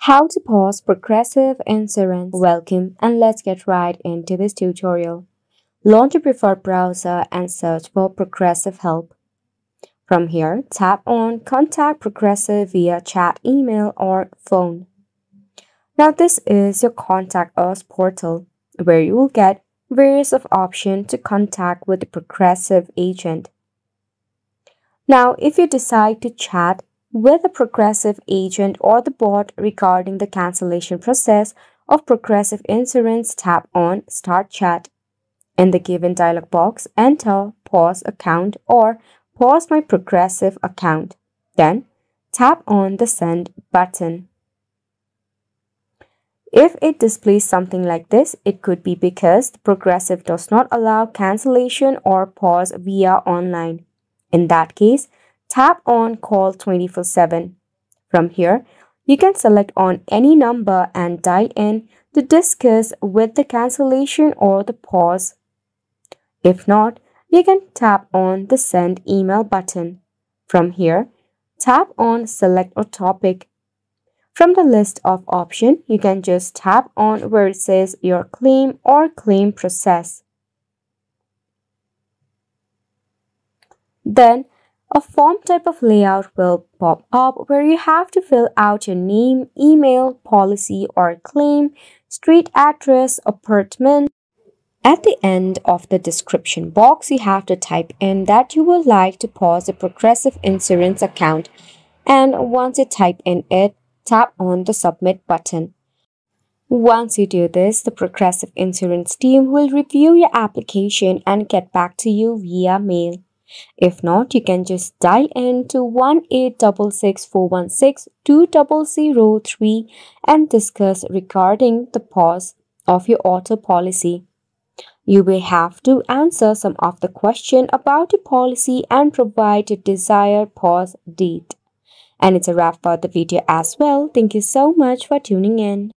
How to pause progressive insurance. Welcome and let's get right into this tutorial. Launch your preferred browser and search for Progressive Help. From here, tap on Contact Progressive via chat, email, or phone. Now this is your Contact Us portal where you will get various of options to contact with the Progressive agent. Now if you decide to chat with a Progressive agent or the bot regarding the cancellation process of Progressive Insurance, tap on Start Chat. In the given dialog box, enter Pause Account or Pause My Progressive Account. Then tap on the Send button. If it displays something like this, it could be because the Progressive does not allow cancellation or pause via online. In that case, tap on Call 24/7. From here, you can select on any number and dial in to discuss with the cancellation or the pause. If not, you can tap on the Send Email button. From here, tap on Select a Topic. From the list of options, you can just tap on where it says Your Claim or Claim Process. Then, a form type of layout will pop up where you have to fill out your name, email, policy or claim, street address, apartment. At the end of the description box, you have to type in that you would like to pause a Progressive Insurance account, and once you type in it, tap on the Submit button. Once you do this, the Progressive Insurance team will review your application and get back to you via mail. If not, you can just dial in to 1-866-416-2003 and discuss regarding the pause of your auto policy. You will have to answer some of the questions about your policy and provide your desired pause date. And it's a wrap for the video as well. Thank you so much for tuning in.